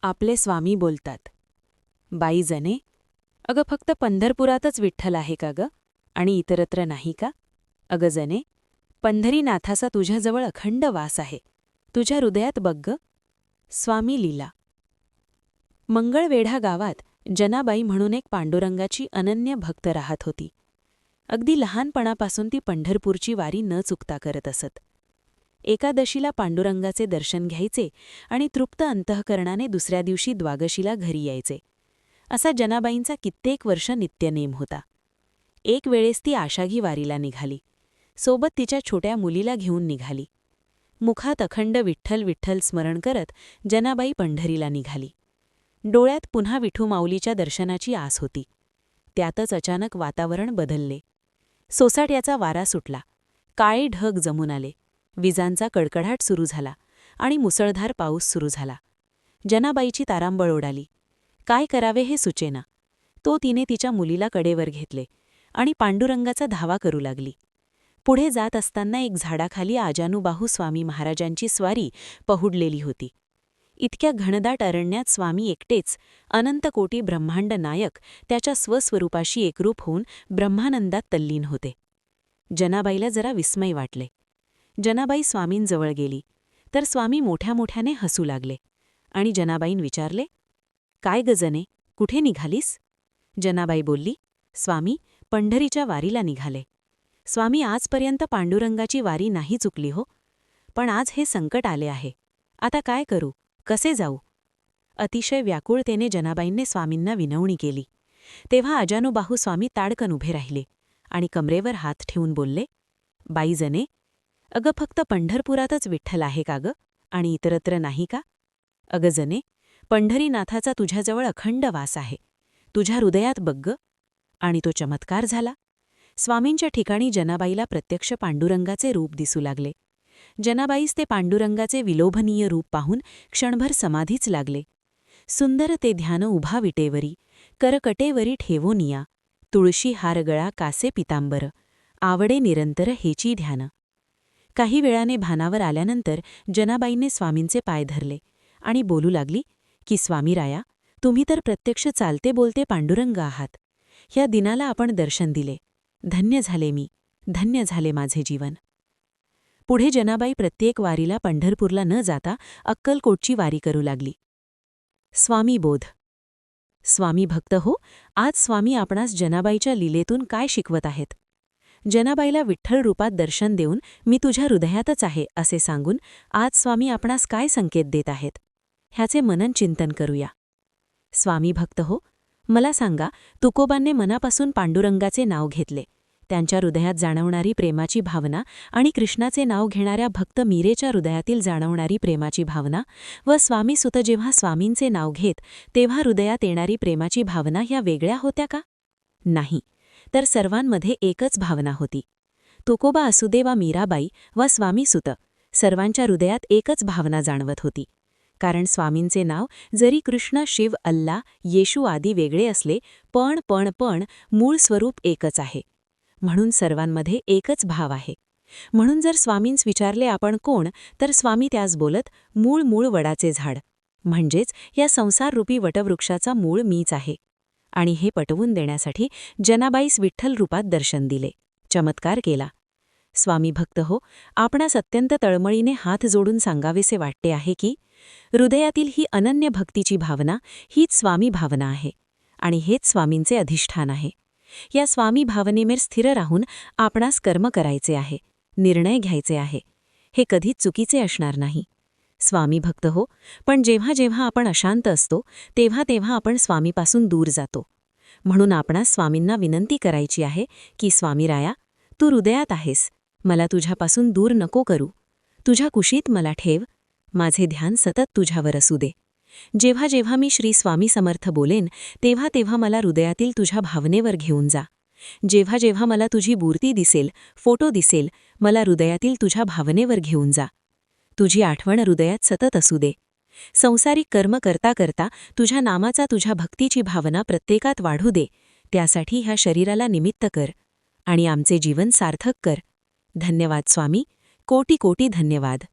आपले स्वामी बोलतात. बाई जने, अगं फक्त पंढरपुरातच विठ्ठल आहे का ग, आणि इतरत्र नाही का? अगं जने, पंढरीनाथाचा तुझ्याजवळ अखंड वास आहे. तुझ्या हृदयात बघ ग. स्वामी लीला. मंगळवेढा गावात जनाबाई म्हणून एक पांडुरंगाची अनन्य भक्त राहत होती. अगदी लहानपणापासून ती पंढरपूरची वारी न चुकता करत असत. एकादशीला पांडुरंगाचे दर्शन घ्यायचे आणि तृप्त अंतःकरणाने दुसऱ्या दिवशी द्वादशीला घरी यायचे. असा जनाबाईंचा कित्येक वर्ष नित्यनेम होता. एक वेळेस ती आषाढी वारीला निघाली. सोबत तिच्या छोट्या मुलीला घेऊन निघाली. मुखात अखंड विठ्ठल विठ्ठल स्मरण करत जनाबाई पंढरीला निघाली. डोळ्यात पुन्हा विठू माऊलीच्या दर्शनाची आस होती. त्यातच अचानक वातावरण बदलले. सोसाट्याचा वारा सुटला. काळे ढग जमून आले. विजांचा कडकडाट सुरू झाला आणि मुसळधार पाऊस सुरू झाला. जनाबाईची तारांबळ उडाली. काय करावे हे सुचेना. तिने तिच्या मुलीला कडेवर घेतले आणि पांडुरंगाचा धावा करू लागली. पुढे जात असताना एक झाडाखाली आजानुबाहू स्वामी महाराजांची स्वारी पहुडलेली होती. इतक्या घनदाट अरण्यात स्वामी एकटेच, अनंत कोटी ब्रह्मांड नायक, त्याच्या स्वस्वरूपाशी एकरूप होऊन ब्रह्मानंदात तल्लीन होते. जनाबाईला जरा विस्मय वाटले. जनाबाई स्वामींजवळ गेली तर स्वामी मोठ्या मोठ्याने हसू लागले आणि जनाबाईन विचारले, काय गजने, कुठे निघालीस? जनाबाई बोलली, स्वामी, पंढरीच्या वारीला निघाले. स्वामी, आजपर्यंत पांडुरंगाची वारी नाही चुकली हो, पण आज हे संकट आले आहे. आता काय करू, कसे जाऊ? अतिशय व्याकुळतेने जनाबाईंनी स्वामींना विनवणी केली. तेव्हा अजानुबाहू स्वामी ताडकन उभे राहिले आणि कमरेवर हात ठेवून बोलले, बाई जने, अगं फक्त पंढरपुरातच विठ्ठल आहे का ग, आणि इतरत्र नाही का? अगं जने, पंढरीनाथाचा तुझ्याजवळ अखंड वास आहे. तुझ्या हृदयात बघ ग. आणि तो चमत्कार झाला. स्वामींच्या ठिकाणी जनाबाईला प्रत्यक्ष पांडुरंगाचे रूप दिसू लागले. जनाबाईस ते पांडुरंगाचे विलोभनीय रूप पाहून क्षणभर समाधीच लागले. सुंदर ते ध्यान उभा विटेवरी, करकटेवरी ठेवोनिया, तुळशी हारगळा कासे पितांबर, आवडे निरंतर हेची ध्यान. काही वेळाने भानावर आल्यानंतर जनाबाईंनी स्वामींचे पाय धरले आणि बोलू लागली की, स्वामीराया, तुम्ही तर प्रत्यक्ष चालते बोलते पांडुरंग आहात. ह्या दिनाला आपण दर्शन दिले. धन्य झाले मी, धन्य झाले माझे जीवन. पुढे जनाबाई प्रत्येक वारीला पंढरपूरला न जाता अक्कलकोटची वारी करू लागली. स्वामी बोध. स्वामी भक्त हो, आज स्वामी आपणास जनाबाईच्या लीलेतून काय शिकवत आहेत? जनाबाईला विठ्ठल रूपात दर्शन देऊन मी तुझ्या हृदयातच आहे असे सांगून आज स्वामी आपणास काय संकेत देत आहेत, ह्याचे मनन चिंतन करूया. स्वामी भक्त हो, मला सांगा, तुकोबांनी मनापासून पांडुरंगाचे नाव घेतले. त्यांच्या हृदयात जाणवणारी प्रेमाची भावना आणि कृष्णाचे नाव घेणाऱ्या भक्त मीरेच्या हृदयातील जाणवणारी प्रेमाची भावना व स्वामीसुत जेव्हा स्वामींचे नाव घेत तेव्हा हृदयात येणारी प्रेमाची भावना ह्या वेगळ्या होत्या का? नाही, तर सर्वांमध्ये एकच भावना होती. तुकोबा असुदे वा मीराबाई वा स्वामीसुत, सर्वांच्या हृदयात एकच भावना जाणवत होती. कारण स्वामींचे नाव जरी कृष्ण, शिव, अल्ला, येशू आदी वेगळे असले पण मूळ स्वरूप एकच आहे. म्हणून सर्वांमध्ये एकच भाव आहे. म्हणून जर स्वामींस विचारले आपण कोण, तर स्वामी त्यास बोलत, मूळ वडाचे झाड, म्हणजेच या संसाररूपी वटवृक्षाचा मूळ मीच आहे. आणि हे पटवून देण्यासाठी जनाबाईस विठ्ठल रूपात दर्शन दिले, चमत्कार केला. स्वामी भक्त हो, आपणास अत्यंत तळमळीने हात जोडून सांगावेसे वाटते आहे की हृदयातील ही अनन्य भक्तीची भावना हीच स्वामी भावना आहे आणि हेच स्वामींचे अधिष्ठान आहे. या स्वामी भावनेमेर स्थिर राहून आपणास कर्म करायचे आहे, निर्णय घ्यायचे आहे. हे कधीच चुकीचे असणार नाही. स्वामी भक्त हो, पण जेव्हा जेव्हा आपण अशांत असतो तेव्हा आपण स्वामीपासून दूर जातो. म्हणून आपणास स्वामींना विनंती करायची आहे की, स्वामीराया, तू हृदयात आहेस, मला तुझ्यापासून दूर नको करू. तुझ्या कुशीत मला ठेव. माझे ध्यान सतत तुझ्यावर असू दे. जेव्हा जेव्हा मी श्री स्वामी समर्थ बोलेन तेव्हा मला हृदयातील तुझ्या भावनेवर घेऊन जा. जेव्हा जेव्हा मला तुझी मूर्ती दिसेल, फोटो दिसेल, मला हृदयातील तुझ्या भावनेवर घेऊन जा. तुझी आठवण हृदयात सतत असू दे. संसारिक कर्म करता करता तुझ्या नामाचा, तुझ्या भक्तीची भावना प्रत्येकात वाढू दे. त्यासाठी ह्या शरीराला निमित्त कर आणि आमचे जीवन सार्थक कर. धन्यवाद स्वामी, कोटी कोटी धन्यवाद.